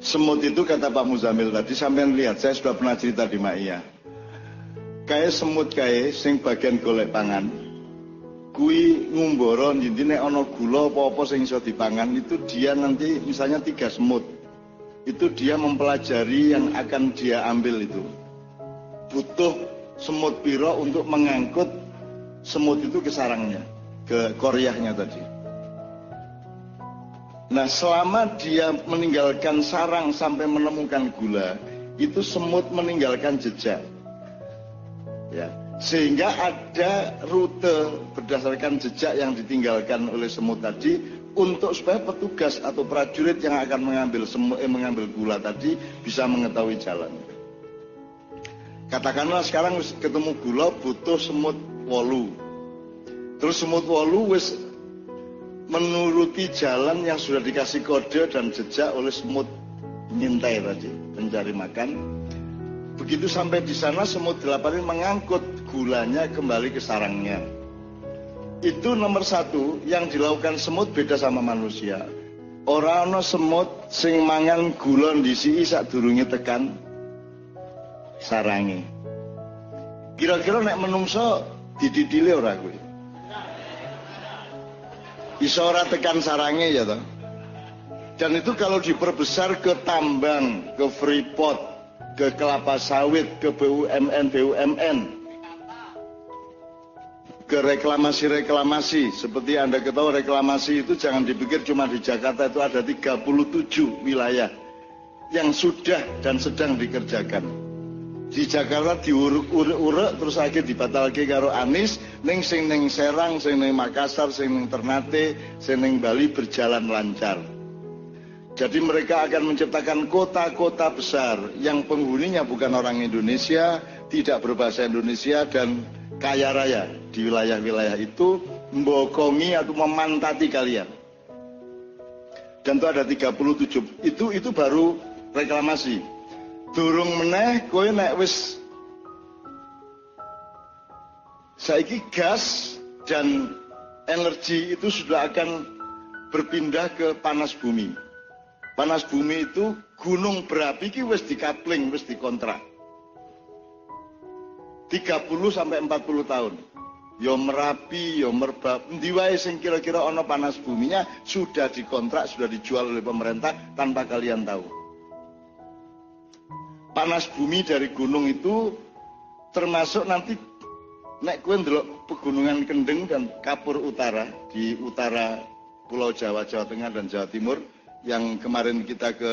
Semut itu kata Pak Muzamil tadi, sampean lihat, saya sudah pernah cerita di Maia. Kayak semut kayak sing bagian golek pangan. Kui ngumboro intine ana gula apa-apa sing iso dipangan, itu dia nanti misalnya 3 semut. Itu dia mempelajari yang akan dia ambil itu. Butuh semut piro untuk mengangkut semut itu ke sarangnya, ke koryahnya tadi. Nah, selama dia meninggalkan sarang sampai menemukan gula, itu semut meninggalkan jejak. Ya, sehingga ada rute berdasarkan jejak yang ditinggalkan oleh semut tadi untuk supaya petugas atau prajurit yang akan mengambil gula tadi bisa mengetahui jalan. Katakanlah sekarang ketemu gula butuh semut 8. Terus semut 8 wis menuruti jalan yang sudah dikasih kode dan jejak oleh semut ngintai tadi, mencari makan. Begitu sampai di sana semut 8 ini mengangkut gulanya kembali ke sarangnya. Itu nomor 1 yang dilakukan semut beda sama manusia. Ora ana semut sing mangan gula ndisiki sadurunge tekan sarange. Kira-kira nek menungso dididile ora kuwi? Iso ora tekan sarange ya toh. Dan itu kalau diperbesar ke tambang, ke freeport, ke kelapa sawit, ke BUMN, ke reklamasi-reklamasi. Seperti Anda ketahui reklamasi itu jangan dipikir cuma di Jakarta, itu ada 37 wilayah yang sudah dan sedang dikerjakan. Di Jakarta diuruk-uruk terus akhir dibatalke karo Anies, ning sing ning Serang, sing ning Makassar, sing ning Ternate, sing ning Bali berjalan lancar. Jadi mereka akan menciptakan kota-kota besar yang penghuninya bukan orang Indonesia, tidak berbahasa Indonesia dan kaya raya di wilayah-wilayah itu, membokongi atau memantati kalian. Dan itu ada 37. Itu baru reklamasi. Durung meneh kowe nek wis saiki gas dan energi itu sudah akan berpindah ke panas bumi. Panas bumi itu gunung berapi ki wis dikapling, wis dikontrak. 30 sampai 40 tahun. Ya Merapi, ya Merbab, endi wae sing kira-kira ana panas buminya sudah dikontrak, sudah dijual oleh pemerintah tanpa kalian tahu. Panas bumi dari gunung itu termasuk nanti nek kowe ndelok pegunungan Kendeng dan Kapur Utara di utara Pulau Jawa, Jawa Tengah dan Jawa Timur yang kemarin kita ke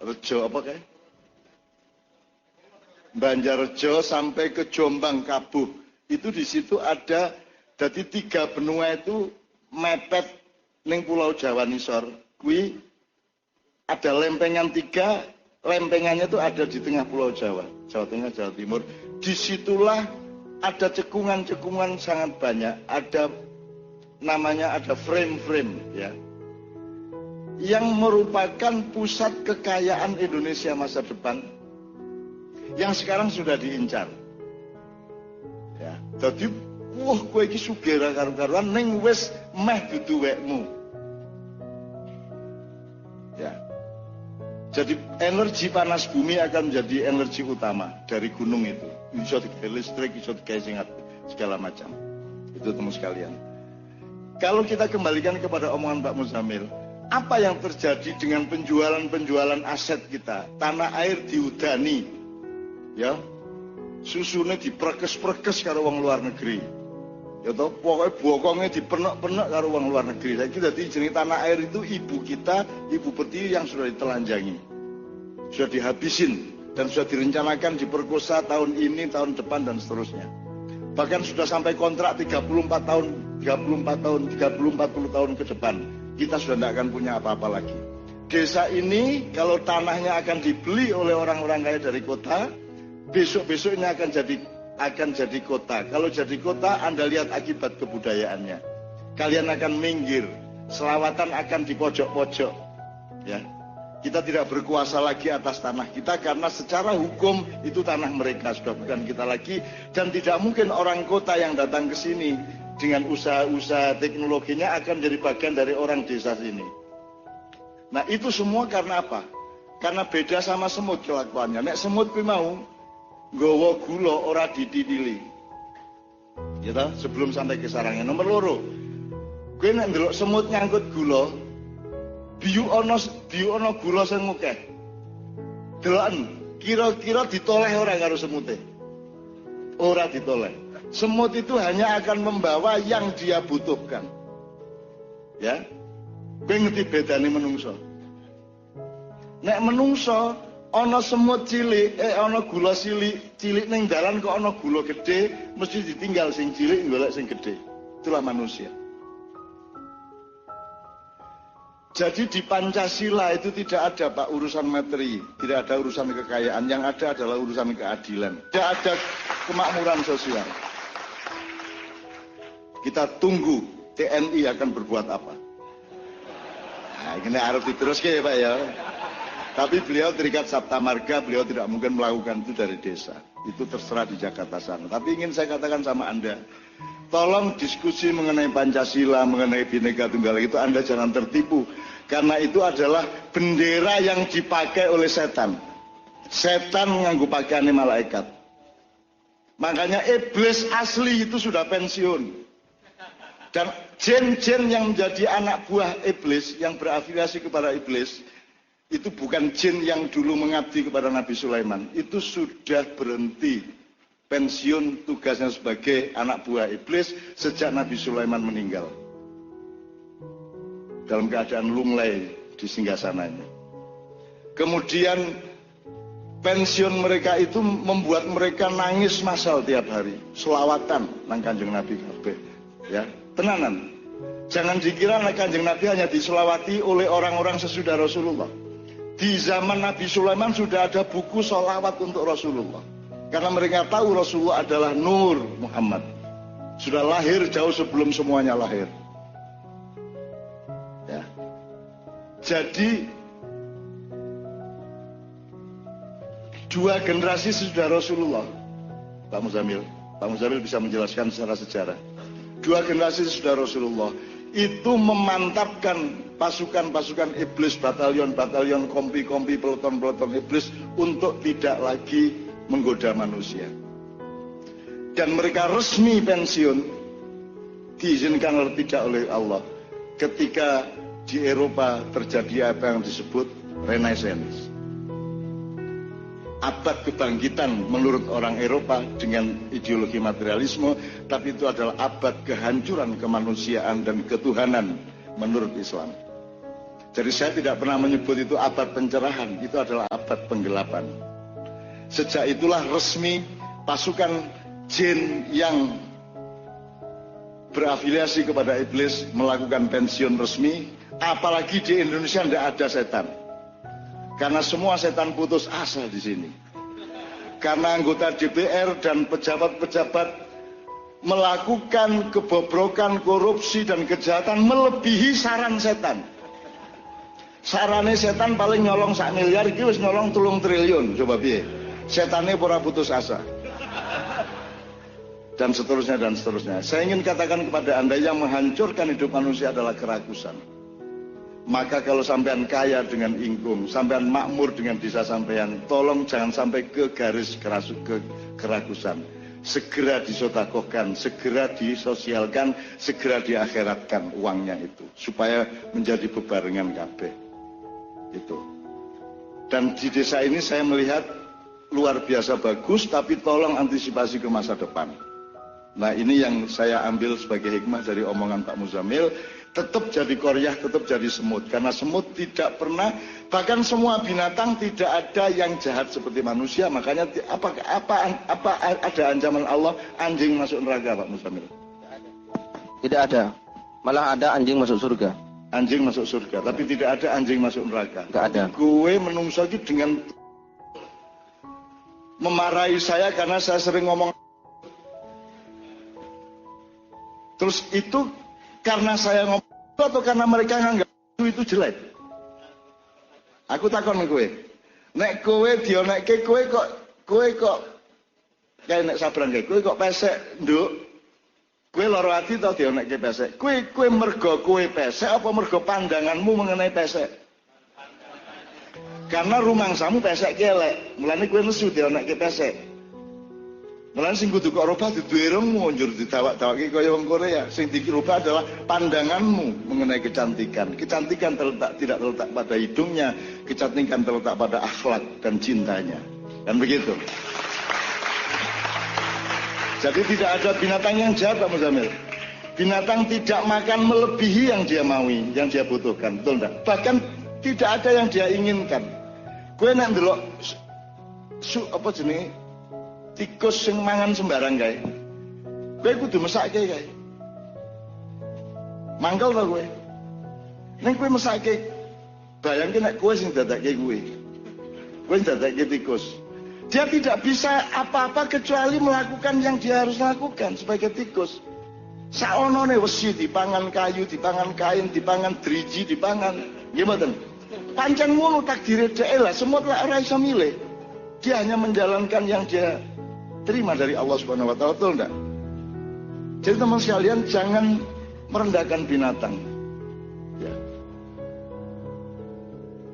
Rejo apa kayak Banjarrejo sampai ke Jombang Kabuh. Itu di situ ada dari 3 benua itu mepet ning Pulau Jawa nisor. Kuwi ada lempengan 3. Lempengannya itu ada di tengah Pulau Jawa, Jawa Tengah, Jawa Timur. Disitulah ada cekungan-cekungan sangat banyak. Ada namanya ada frame-frame ya, yang merupakan pusat kekayaan Indonesia masa depan, yang sekarang sudah diincar. Ya, jadi wah kowe iki sugih ra karo-karuan ning wis meh dudu wekmu. Ya. Jadi energi panas bumi akan menjadi energi utama dari gunung itu. Bisa digawe listrik, bisa digawe segala macam. Itu teman sekalian. Kalau kita kembalikan kepada omongan Pak Muzamil, apa yang terjadi dengan penjualan aset kita? Tanah air diudani, ya, susune diperkes-perkes karo wong luar negeri. Ya toh, pokoknya bokongnya dipenek-penek karo wong luar negeri. Saiki dadi jeneng tanah air itu ibu kita, ibu pertiwi yang sudah ditelanjangi. Sudah dihabisin dan sudah direncanakan diperkosa tahun ini, tahun depan dan seterusnya. Bahkan sudah sampai kontrak 34 tahun, 40 tahun ke depan. Kita sudah tidak akan punya apa-apa lagi. Desa ini kalau tanahnya akan dibeli oleh orang-orang kaya dari kota, besok-besoknya akan jadi kota. Kalau jadi kota, Anda lihat akibat kebudayaannya. Kalian akan minggir, selawatan akan di pojok-pojok. Ya, kita tidak berkuasa lagi atas tanah kita karena secara hukum itu tanah mereka, sudah bukan kita lagi. Dan tidak mungkin orang kota yang datang ke sini dengan usaha-usaha teknologinya akan jadi bagian dari orang desa sini. Nah itu semua karena apa? Karena beda sama semut kelakuannya. Nek semut kuwi mau nggawa gula ora dititili. Ya toh, sebelum sampai ke sarangnya. Nomor loro. Kowe nek ndelok semut nyangkut gula, biyu ana gula sing akeh. Deloken, kira-kira ditoleh ora karo semute? Ora ditoleh. Semut itu hanya akan membawa yang dia butuhkan. Ya. Kowe ngerti bedane menungso? Nek menungso ana semut cilik, ana gula cilik ning dalan kok ana gula gede, mesti ditinggal sing cilik golek sing gede. Itulah manusia. Jadi di Pancasila itu tidak ada Pak urusan materi, tidak ada urusan kekayaan, yang ada adalah urusan keadilan. Tidak ada kemakmuran sosial. Kita tunggu TNI akan berbuat apa. Nah, ini harus diteruskan ya Pak ya. Tapi beliau terikat Sabta Marga, beliau tidak mungkin melakukan itu dari desa. Itu terserah di Jakarta sana. Tapi ingin saya katakan sama Anda, tolong diskusi mengenai Pancasila, mengenai Bhinneka Tunggal Ika itu Anda jangan tertipu. Karena itu adalah bendera yang dipakai oleh setan. Setan nganggo pakaiannya malaikat. Makanya iblis asli itu sudah pensiun. Dan jin-jin yang menjadi anak buah iblis, yang berafiliasi kepada iblis, itu bukan jin yang dulu mengabdi kepada Nabi Sulaiman. Itu sudah berhenti pensiun tugasnya sebagai anak buah iblis sejak Nabi Sulaiman meninggal. Dalam keadaan lunglai di singgasananya. Kemudian pensiun mereka itu membuat mereka nangis massal tiap hari. Selawatan nang Kanjeng Nabi kabeh. Ya, tenanan. Jangan dikira Kanjeng Nabi hanya diselawati oleh orang-orang sesudah Rasulullah. Di zaman Nabi Sulaiman sudah ada buku sholawat untuk Rasulullah. Karena mereka tahu Rasulullah adalah Nur Muhammad. Sudah lahir jauh sebelum semuanya lahir. Ya. Jadi dua generasi sesudah Rasulullah, Pak Muzamil bisa menjelaskan secara sejarah. Dua generasi sesudah Rasulullah itu memantapkan pasukan-pasukan iblis, batalion-batalion, kompi-kompi, peloton-peloton iblis untuk tidak lagi menggoda manusia. Dan mereka resmi pensiun, diizinkan atau tidak oleh Allah, ketika di Eropa terjadi apa yang disebut Renaissance. Abad kebangkitan menurut orang Eropa dengan ideologi materialisme, tapi itu adalah abad kehancuran kemanusiaan dan ketuhanan menurut Islam. Jadi saya tidak pernah menyebut itu abad pencerahan, itu adalah abad penggelapan. Sejak itulah resmi pasukan jin yang berafiliasi kepada iblis melakukan pensiun resmi, apalagi di Indonesia tidak ada setan. Karena semua setan putus asa di sini. Karena anggota DPR dan pejabat-pejabat melakukan kebobrokan, korupsi dan kejahatan melebihi saran setan. Sarane setan paling nyolong 1 miliar, iki wis nyolong 3 triliun. Coba piye? Setane ora putus asa. Dan seterusnya dan seterusnya. Saya ingin katakan kepada Anda, yang menghancurkan hidup manusia adalah kerakusan. Maka kalau sampean kaya dengan ingkung, sampean makmur dengan desa sampean, tolong jangan sampai ke garis kerakusan. Segera disodakohkan, segera disosialkan, segera diakhiratkan uangnya itu, supaya menjadi bebarengan kabeh. Itu. Dan di desa ini saya melihat luar biasa bagus, tapi tolong antisipasi ke masa depan. Nah ini yang saya ambil sebagai hikmah dari omongan Pak Muzamil. Tetap jadi koryah, tetap jadi semut. Karena semut tidak pernah, bahkan semua binatang tidak ada yang jahat seperti manusia. Makanya apa ada ancaman Allah anjing masuk neraka, Pak Muzamil? Tidak ada. Malah ada anjing masuk surga. Anjing masuk surga, tapi tidak ada anjing masuk neraka. Tidak ada. Gue menungso itu dengan memarahi saya karena saya sering ngomong. Terus itu karena saya ngomong atau karena mereka nganggap itu jelek? Aku takon kowe. Nek kowe dionekke kowe kok kayak nek sabran kowe kok pesek, Nduk. Kowe lara ati to dionekke pesek. Kowe mergo kowe pesek apa mergo pandanganmu mengenai pesek? Karena rumangsamu pesek kelek, mulane kowe nesu dionekke pesek. Mulane sing kudu kok robah dudu irungmu njur ditawak-tawaki kaya wong Korea. Sing dirubah adalah pandanganmu mengenai kecantikan. Kecantikan tidak terletak pada hidungnya, kecantikan terletak pada akhlak dan cintanya. Kan begitu. Jadi tidak ada binatang yang jahat, Pak Muzamil. Binatang tidak makan melebihi yang dia maui, yang dia butuhkan, betul enggak? Bahkan tidak ada yang dia inginkan. Gue nek ndelok apa jenenge tikus sing mangan sembarang kae. Gue kudu mesake kae. Mangkel to gue. Ning gue mesake. Bayangke nek kowe sing dadakke gue. Kowe dadakke tikus. Dia tidak bisa apa-apa kecuali melakukan yang dia harus lakukan sebagai tikus. Saonone wesi dipangan kayu, dipangan kain, dipangan driji, dipangan. Nggih mboten? Pancen ngono takdire dhewe lah, semut lah ora iso milih. Dia hanya menjalankan yang dia terima dari Allah Subhanahu wa taala, betul enggak? Jadi teman sekalian jangan merendahkan binatang. Ya.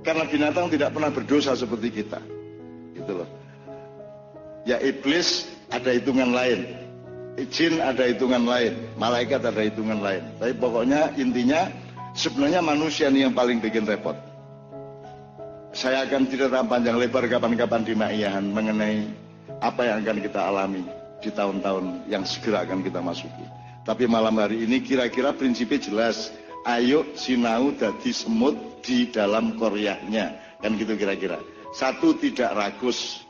Karena binatang tidak pernah berdosa seperti kita. Gitu loh. Ya iblis ada hitungan lain. Jin ada hitungan lain, malaikat ada hitungan lain. Tapi pokoknya intinya sebenarnya manusia ini yang paling bikin repot. Saya akan cerita panjang lebar kapan-kapan di Ma'iyahan mengenai apa yang akan kita alami di tahun-tahun yang segera akan kita masuki. Tapi malam hari ini kira-kira prinsipnya jelas. Ayo sinau dadi semut di dalam koryahnya. Kan gitu kira-kira. Satu, tidak ragus.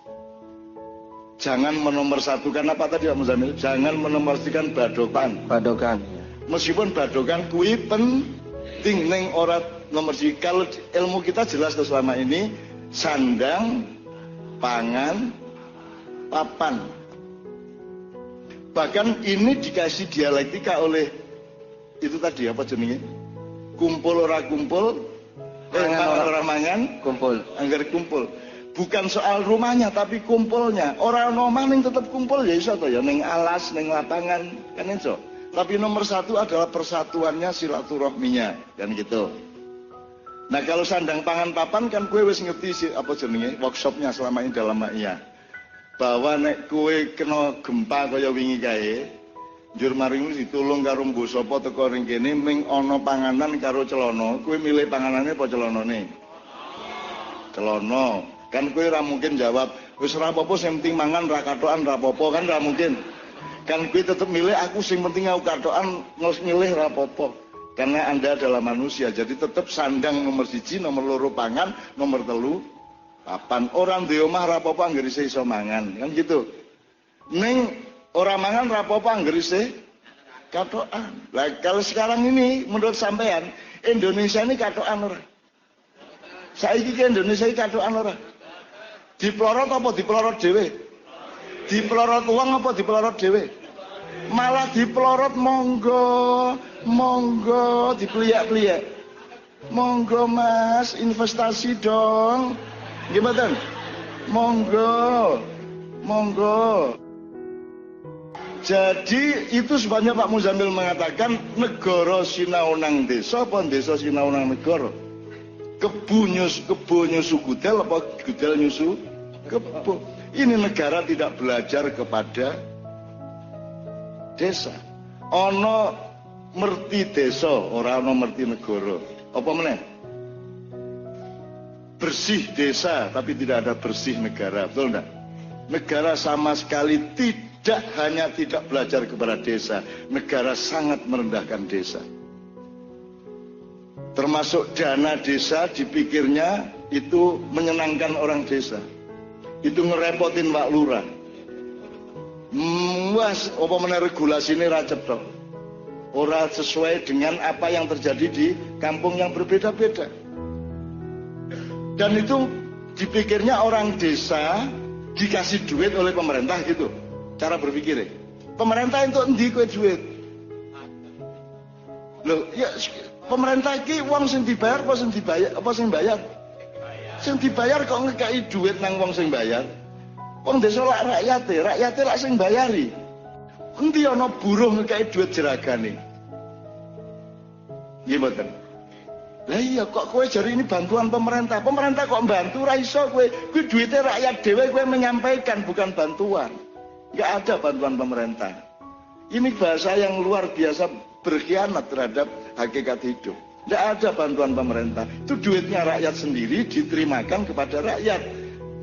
Jangan menomorsatukan apa tadi Pak Muzamil? Jangan menomorsatukan badokan. Badokan. Meskipun badokan kuwi penting ning ora nomor siji. Kalau ilmu kita jelas tuh selama ini sandang, pangan, papan. Bahkan ini dikasih dialektika oleh itu tadi apa jenenge? Kumpul ora kumpul, mangan ora mangan, kumpul. Angger kumpul. Bukan soal rumahnya tapi kumpulnya. Orang omah ning tetep kumpul ya iso to ya ning alas, ning lapangan kan iso. Tapi nomor satu adalah persatuannya, silaturahminya kan gitu. Nah kalau sandang pangan papan kan kue wis ngerti sih apa jenenge workshopnya selama ini dalam Ma'iyahan. Bahwa nek kue kena gempa kaya wingi kae, njur maring ditulung karo mbok sapa teko ring kene ming ana panganan karo celana, kue milih panganane apa celanane? Celana. Kan kue ora mungkin jawab, wis ora apa-apa sing penting mangan ra katokan ra apa-apa kan ora mungkin. Kan kue tetep milih aku sing penting aku katokan milih ra apa-apa. Karena Anda adalah manusia, jadi tetap sandang nomor siji, nomor loro pangan, nomor telu papan. Orang di omah rapopo anggere iso mangan, kan gitu. Ning orang mangan rapopo anggere katokan. Lah kalau sekarang ini menurut sampean Indonesia ini katokan ora? Saiki ki Indonesia iki katokan ora? Diplorot apa diplorot dhewe? Diplorot uang apa diplorot dhewe? Malah dipelorot monggo dipeliak-peliak. Monggo Mas, investasi dong. Gimana? Monggo. Jadi itu sebabnya Pak Muzamil mengatakan negara sinau nang desa apa desa sinau nang negara. Kebo nyusu gudel apa gudel nyusu kebo. Ini negara tidak belajar kepada desa. Ono merti desa, ora ono merti negara. Apa meneh? Bersih desa, tapi tidak ada bersih negara, betul enggak? Negara sama sekali tidak hanya tidak belajar kepada desa, negara sangat merendahkan desa. Termasuk dana desa dipikirnya itu menyenangkan orang desa. Itu ngerepotin Pak Lurah. Mas, apa meneh regulasine ra cetha. Ora sesuai dengan apa yang terjadi di kampung yang berbeda-beda. Dan itu dipikirnya orang desa dikasih duit oleh pemerintah gitu. Cara berpikirnya. Pemerintah itu endi kowe duit? Loh, ya pemerintah iki wong sing dibayar apa sing dibayar apa sing bayar? Sing dibayar kok ngekeki duit nang wong sing bayar. Wong desa lak rakyate lak sing bayari. Endi ana buruh ngekeki duit jeragane? Nggih mboten. Lah iya kok kowe jari ini bantuan pemerintah. Pemerintah kok bantu ra iso kowe. Kuwi duitnya rakyat dhewe kowe menyampaikan bukan bantuan. Enggak ada bantuan pemerintah. Ini bahasa yang luar biasa berkhianat terhadap hakikat hidup. Tidak ada bantuan pemerintah. Itu duitnya rakyat sendiri diterimakan kepada rakyat.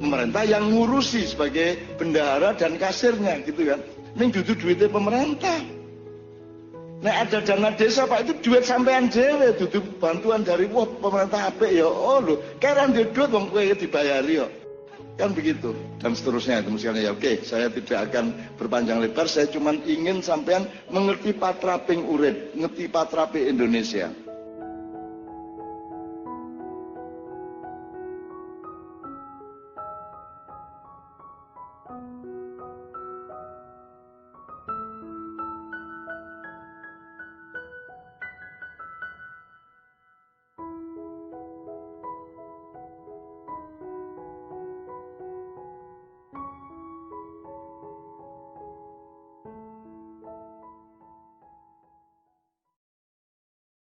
Pemerintah yang ngurusi sebagai bendahara dan kasirnya gitu kan. Ini duduk duitnya pemerintah. Nah ada dana desa Pak itu duit sampean dhewe duduk bantuan dari wah pemerintah apik ya. Oh lho, keren duit wong kowe dibayari kok. Kan begitu dan seterusnya itu misalnya ya oke, saya tidak akan berpanjang lebar, saya cuma ingin sampean mengerti patraping urip, ngerti patrape Indonesia.